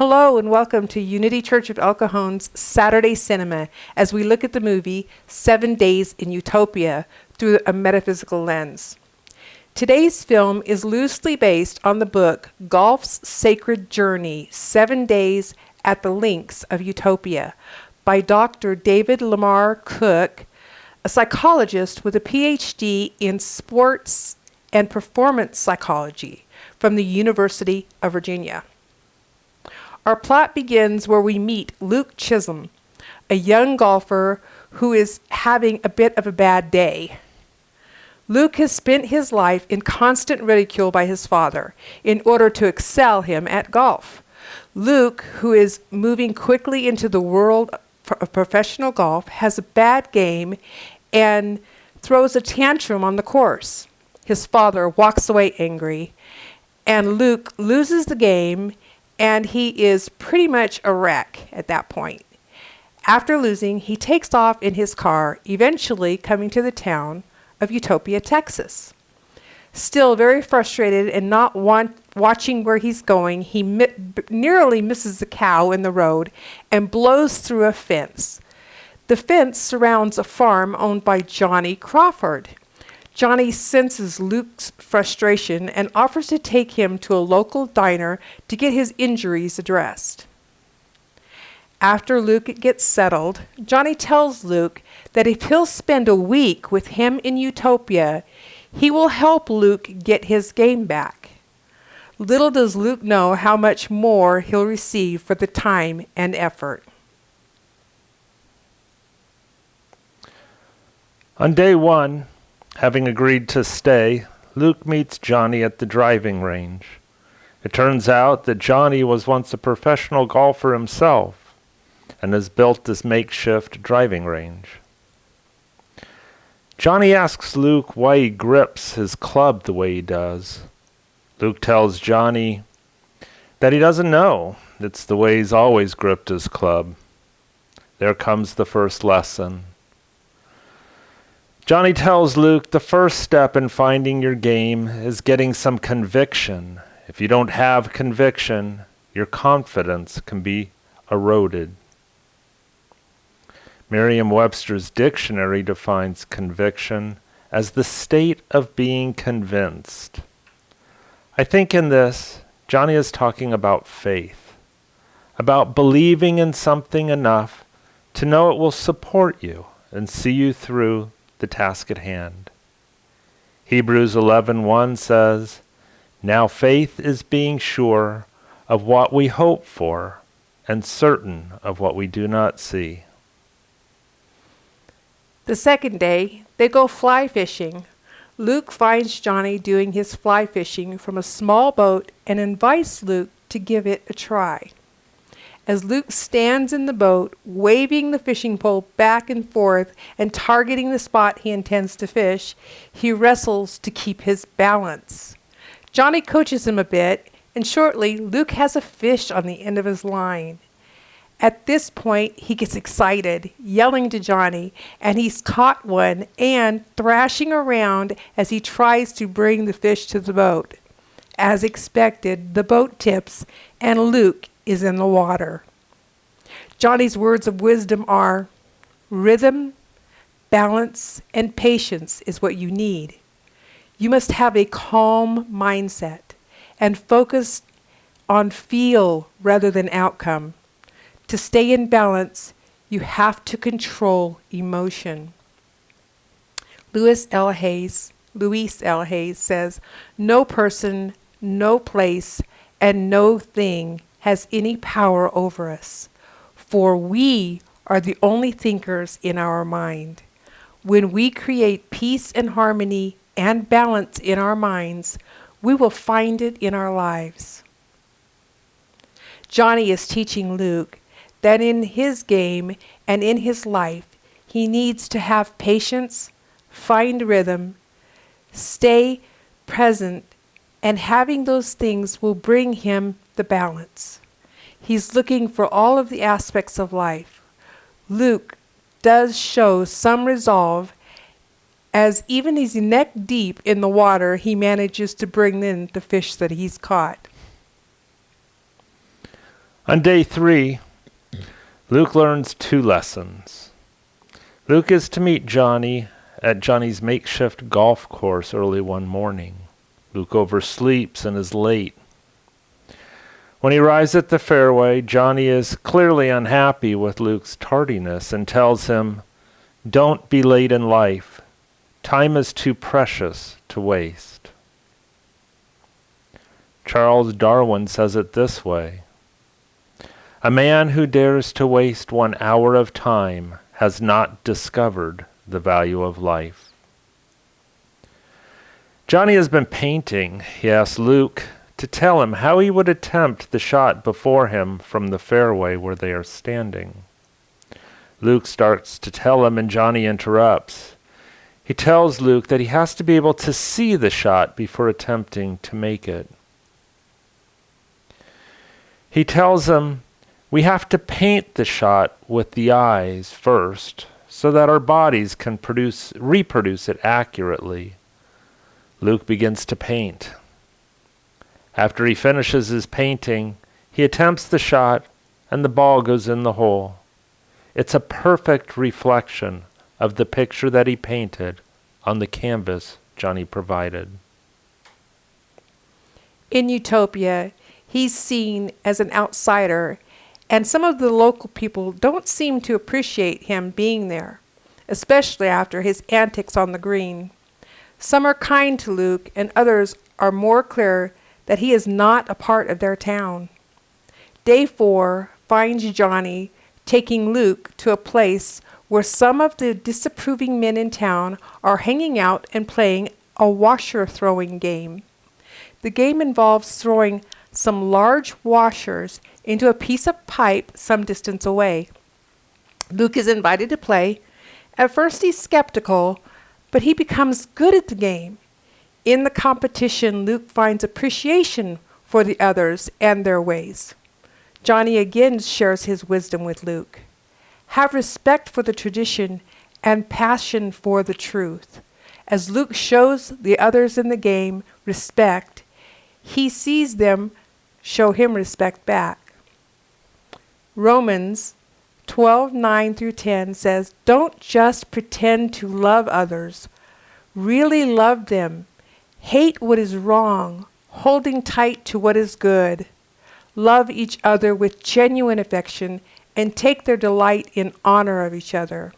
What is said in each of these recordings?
Hello and welcome to Unity Church of El Cajon's Saturday Cinema as we look at the movie 7 Days in Utopia through a metaphysical lens. Today's film is loosely based on the book Golf's Sacred Journey, 7 Days at the Links of Utopia by Dr. David Lamar Cook, a psychologist with a PhD in sports and performance psychology from the University of Virginia. Our plot begins where we meet Luke Chisholm, a young golfer who is having a bit of a bad day. Luke has spent his life in constant ridicule by his father in order to excel him at golf. Luke, who is moving quickly into the world of professional golf, has a bad game and throws a tantrum on the course. His father walks away angry, and Luke loses the game, and he is pretty much a wreck at that point. After losing, he takes off in his car, eventually coming to the town of Utopia, Texas. Still very frustrated and not watching where he's going, he nearly misses the cow in the road and blows through a fence. The fence surrounds a farm owned by Johnny Crawford. Johnny senses Luke's frustration and offers to take him to a local diner to get his injuries addressed. After Luke gets settled, Johnny tells Luke that if he'll spend a week with him in Utopia, he will help Luke get his game back. Little does Luke know how much more he'll receive for the time and effort. On day one, having agreed to stay, Luke meets Johnny at the driving range. It turns out that Johnny was once a professional golfer himself and has built this makeshift driving range. Johnny asks Luke why he grips his club the way he does. Luke tells Johnny that he doesn't know. It's the way he's always gripped his club. There comes the first lesson. Johnny tells Luke the first step in finding your game is getting some conviction. If you don't have conviction, your confidence can be eroded. Merriam-Webster's dictionary defines conviction as the state of being convinced. I think in this, Johnny is talking about faith, about believing in something enough to know it will support you and see you through the task at hand. Hebrews 11:1 says, "Now faith is being sure of what we hope for and certain of what we do not see." The second day, they go fly fishing. Luke finds Johnny doing his fly fishing from a small boat and invites Luke to give it a try. As Luke stands in the boat, waving the fishing pole back and forth and targeting the spot he intends to fish, he wrestles to keep his balance. Johnny coaches him a bit, and shortly, Luke has a fish on the end of his line. At this point, he gets excited, yelling to Johnny, and he's caught one and thrashing around as he tries to bring the fish to the boat. As expected, the boat tips, and Luke is in the water. Johnny's words of wisdom are, "Rhythm, balance, and patience is what you need. You must have a calm mindset and focus on feel rather than outcome. To stay in balance, you have to control emotion." Louis L. Hayes says, "No person, no place, and no thing has any power over us, for we are the only thinkers in our mind. When we create peace and harmony and balance in our minds, we will find it in our lives." Johnny is teaching Luke that in his game and in his life, he needs to have patience, find rhythm, stay present, and having those things will bring him the balance. He's looking for all of the aspects of life. Luke does show some resolve, as even as he's neck deep in the water, he manages to bring in the fish that he's caught. On day 3, Luke learns 2 lessons. Luke is to meet Johnny at Johnny's makeshift golf course early one morning. Luke oversleeps and is late. When he arrives at the fairway, Johnny is clearly unhappy with Luke's tardiness and tells him, "Don't be late in life. Time is too precious to waste." Charles Darwin says it this way: "A man who dares to waste 1 hour of time has not discovered the value of life." Johnny has been painting. He asks Luke to tell him how he would attempt the shot before him from the fairway where they are standing. Luke starts to tell him, and Johnny interrupts. He tells Luke that he has to be able to see the shot before attempting to make it. He tells him we have to paint the shot with the eyes first so that our bodies can reproduce it accurately. Luke begins to paint. After he finishes his painting, he attempts the shot and the ball goes in the hole. It's a perfect reflection of the picture that he painted on the canvas Johnny provided. In Utopia, he's seen as an outsider, and some of the local people don't seem to appreciate him being there, especially after his antics on the green. Some are kind to Luke, and others are more clear that he is not a part of their town. Day 4 finds Johnny taking Luke to a place where some of the disapproving men in town are hanging out and playing a washer throwing game. The game involves throwing some large washers into a piece of pipe some distance away. Luke is invited to play. At first he's skeptical, but he becomes good at the game. In the competition, Luke finds appreciation for the others and their ways. Johnny again shares his wisdom with Luke. Have respect for the tradition and passion for the truth. As Luke shows the others in the game respect, he sees them show him respect back. Romans 12:9-10 says, "Don't just pretend to love others. Really love them. Hate what is wrong, holding tight to what is good. Love each other with genuine affection and take their delight in honor of each other."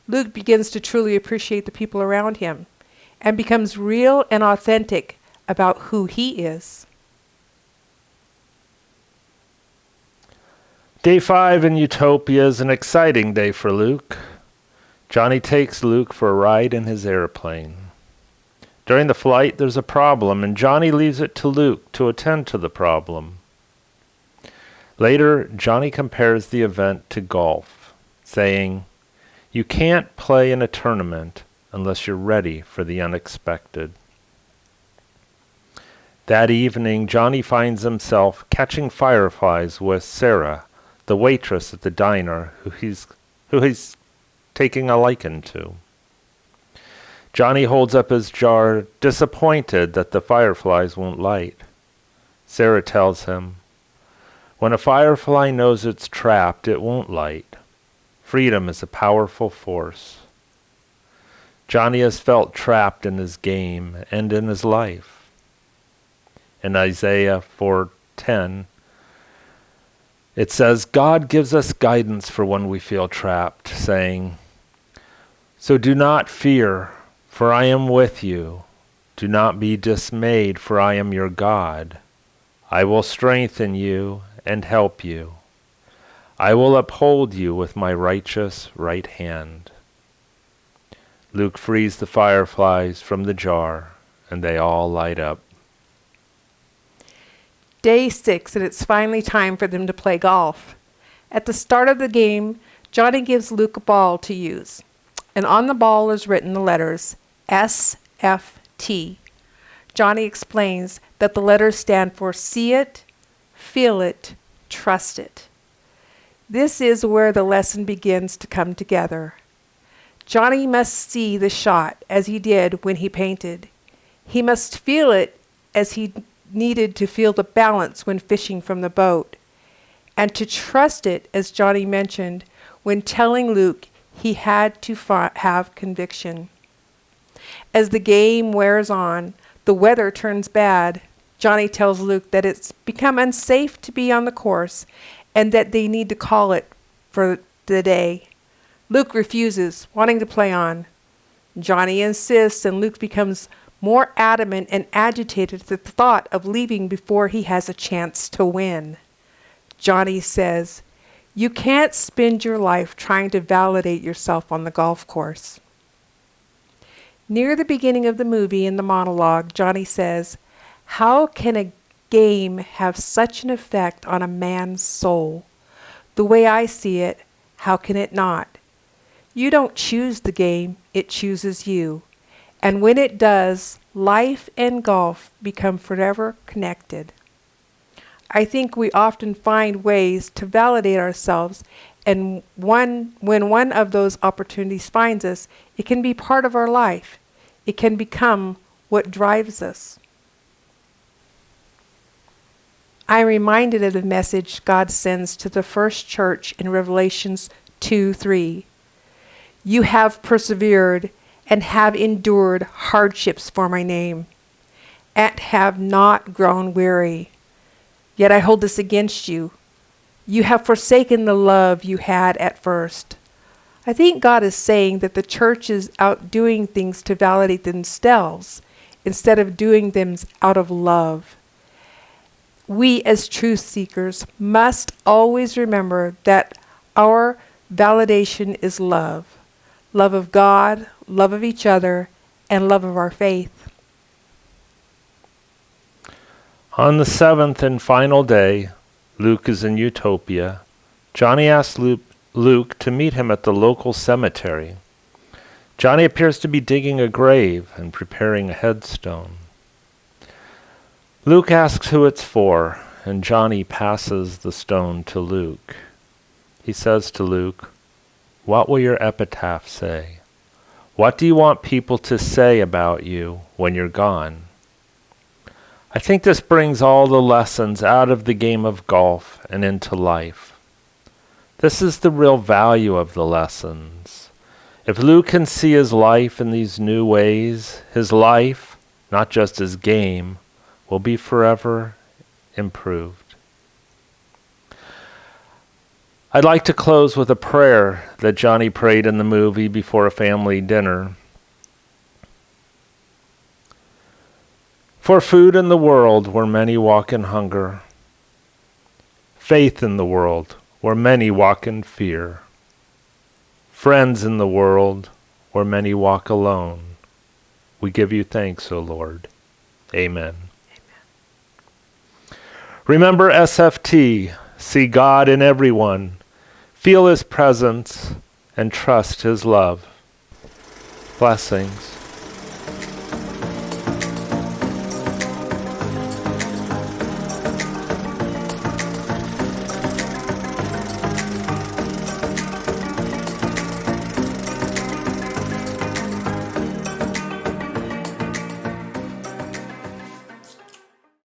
Luke begins to truly appreciate the people around him and becomes real and authentic about who he is. Day 5 in Utopia is an exciting day for Luke. Johnny takes Luke for a ride in his airplane. During the flight, there's a problem, and Johnny leaves it to Luke to attend to the problem. Later, Johnny compares the event to golf, saying, "You can't play in a tournament unless you're ready for the unexpected." That evening, Johnny finds himself catching fireflies with Sarah, the waitress at the diner, who he's taking a liking to. Johnny holds up his jar, disappointed that the fireflies won't light. Sarah tells him, "When a firefly knows it's trapped, it won't light. Freedom is a powerful force." Johnny has felt trapped in his game and in his life. In Isaiah 4:10, it says, "God gives us guidance for when we feel trapped, saying, 'So do not fear, for I am with you. Do not be dismayed, for I am your God. I will strengthen you and help you. I will uphold you with my righteous right hand.'" Luke frees the fireflies from the jar, and they all light up. Day 6, and it's finally time for them to play golf. At the start of the game, Johnny gives Luke a ball to use, and on the ball is written the letters SFT. Johnny explains that the letters stand for see it, feel it, trust it. This is where the lesson begins to come together. Johnny must see the shot as he did when he painted. He must feel it as he needed to feel the balance when fishing from the boat, and to trust it, as Johnny mentioned, when telling Luke he had to have conviction. As the game wears on, the weather turns bad. Johnny tells Luke that it's become unsafe to be on the course and that they need to call it for the day. Luke refuses, wanting to play on. Johnny insists, and Luke becomes more adamant and agitated at the thought of leaving before he has a chance to win. Johnny says, "You can't spend your life trying to validate yourself on the golf course." Near the beginning of the movie, in the monologue, Johnny says, "How can a game have such an effect on a man's soul? The way I see it, how can it not? You don't choose the game, it chooses you. And when it does, life and golf become forever connected." I think we often find ways to validate ourselves, and when one of those opportunities finds us, it can be part of our life. It can become what drives us. I'm reminded of the message God sends to the first church in Revelations 2:3. "You have persevered and have endured hardships for my name, and have not grown weary. Yet I hold this against you. You have forsaken the love you had at first." I think God is saying that the church is out doing things to validate themselves instead of doing them out of love. We as truth seekers must always remember that our validation is love. Love of God, love of each other, and love of our faith. On the seventh and final day, Luke is in Utopia. Johnny asks Luke to meet him at the local cemetery. Johnny appears to be digging a grave and preparing a headstone. Luke asks who it's for, and Johnny passes the stone to Luke. He says to Luke, "What will your epitaph say? What do you want people to say about you when you're gone?" I think this brings all the lessons out of the game of golf and into life. This is the real value of the lessons. If Luke can see his life in these new ways, his life, not just his game, will be forever improved. I'd like to close with a prayer that Johnny prayed in the movie before a family dinner. For food in the world where many walk in hunger, faith in the world where many walk in fear, friends in the world where many walk alone, we give you thanks, O Lord. Amen. Remember SFT, see God in everyone, feel His presence, and trust His love. Blessings.